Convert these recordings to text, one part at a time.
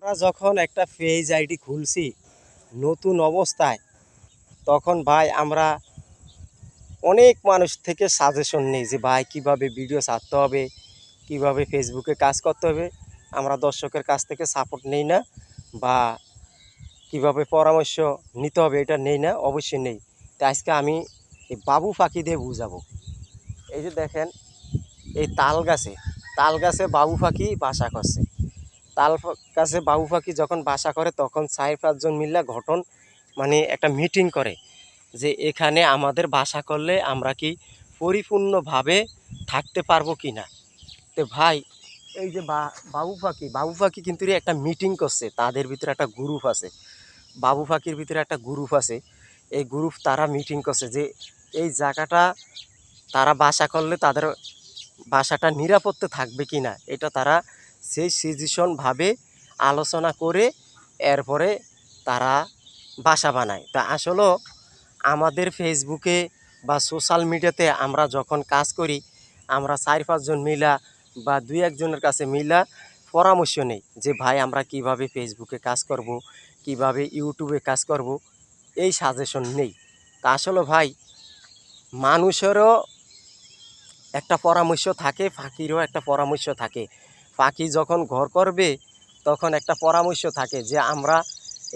আমরা যখন একটা পেজ আইডি খুলছি নতুন অবস্থায়, তখন ভাই আমরা অনেক মানুষ থেকে সাজেশন নিই যে ভাই কীভাবে ভিডিও ছাড়তে হবে, কিভাবে ফেসবুকে কাজ করতে হবে। আমরা দর্শকের কাছ থেকে সাপোর্ট নেই না, বা কিভাবে পরামর্শ নিতে হবে এটা নেই না, অবশ্যই নেই। তাই আজকে আমি এই বাবু ফাঁকি দিয়ে বুঝাবো। এই যে দেখেন, এই তাল গাছে বাবু পাখি বাসা করছে। গাছে বাবু পাখি যখন বাসা করে তখন 4-5 জন মিলে মানে একটা মিটিং করে যে এখানে আমাদের বাসা করলে আমরা কি পরিপূর্ণভাবে থাকতে পারবো কি না। তো ভাই, এই যে বাবু পাখি কিন্তু একটা মিটিং করছে, তাদের ভিতরে একটা গ্রুপ আছে, বাবু পাখির ভিতরে একটা গ্রুপ আছে। এই গ্রুপ তারা মিটিং করছে যে এই জায়গাটা তারা বাসা করলে তাদের বাসাটা নিরাপত্তা থাকবে কি না, এটা তারা সেই সিচুয়েশনভাবে আলোচনা করে এরপরে তারা বাসা বানায়। তা আসলে আমাদের ফেসবুকে বা সোশ্যাল মিডিয়াতে আমরা যখন কাজ করি, আমরা 4-5 জন মিলা বা 2-1 জনের কাছে মিলা পরামর্শ নেই যে ভাই আমরা কিভাবে ফেসবুকে কাজ করব, কিভাবে ইউটিউবে কাজ করব, এই সাজেশন নেই। তা আসলে ভাই, মানুষেরও একটা পরামর্শ থাকে, পাখিরও একটা পরামর্শ থাকে। পাখি যখন ঘর করবে তখন একটা পরামর্শ থাকে যে আমরা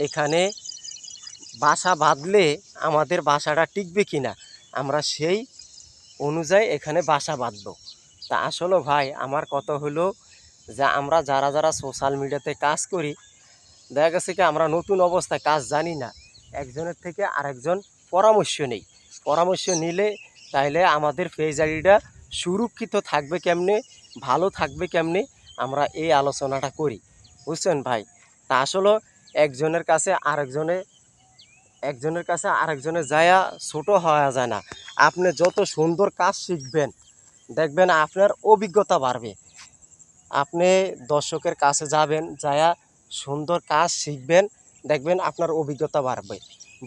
এখানে বাসা বাঁধলে আমাদের বাসাটা টিকবে কি না, আমরা সেই অনুযায়ী এখানে বাসা বাঁধব। তা আসলে ভাই আমার কথা হলো যে আমরা যারা যারা সোশ্যাল মিডিয়াতে কাজ করি, দেখা গেছে কি আমরা নতুন অবস্থায় কাজ জানি না, একজনের থেকে আরেকজন পরামর্শ নেই। পরামর্শ নিলে তাইলে আমাদের পেজ আইডিটা সুরক্ষিত থাকবে কেমনে, ভালো থাকবে কেমনে, আমরা এই আলোচনাটা করি, বুঝছেন ভাই। তা আসলে একজনের কাছে আরেকজনে যায়া ছোট হওয়া যায় না। আপনি যত সুন্দর কাজ শিখবেন, দেখবেন আপনার অভিজ্ঞতা বাড়বে। আপনি দর্শকের কাছে যাবেন, যায়া সুন্দর কাজ শিখবেন, দেখবেন আপনার অভিজ্ঞতা বাড়বে।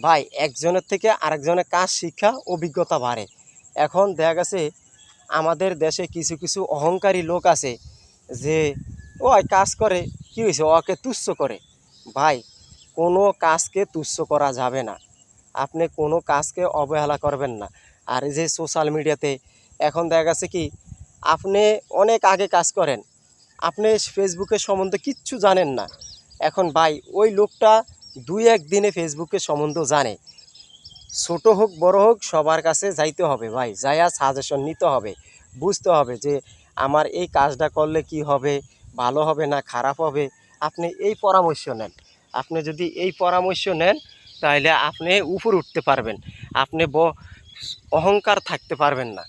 ভাই, একজনের থেকে আরেকজনের কাজ শিক্ষা অভিজ্ঞতা বাড়ে। এখন দেখা গেছে আমাদের দেশে কিছু কিছু অহংকারী লোক আছে যে ওই কাজ করে, কী হয়েছে, ওকে তুচ্ছ করে। ভাই, কোনো কাজকে তুচ্ছ করা যাবে না, আপনি কোনো কাজকে অবহেলা করবেন না। আর এই যে সোশ্যাল মিডিয়াতে এখন দেখা গেছে কি, আপনি অনেক আগে কাজ করেন, আপনি ফেসবুকের সম্বন্ধে কিচ্ছু জানেন না। এখন ভাই, ওই লোকটা 2-1 দিনে ফেসবুকের সম্বন্ধ জানে। ছোট হোক বড় হোক সবার কাছে যাইতে হবে ভাই, যাইয়া সাজেশন নিতে হবে, বুঝতে হবে যে আমার এই কাজটা করলে কি হবে, ভালো হবে না খারাপ হবে। আপনি এই পরামর্শ নেন। আপনি যদি এই পরামর্শ নেন তাহলে আপনি উপরে উঠতে পারবেন, আপনি অহংকার থাকতে পারবেন না।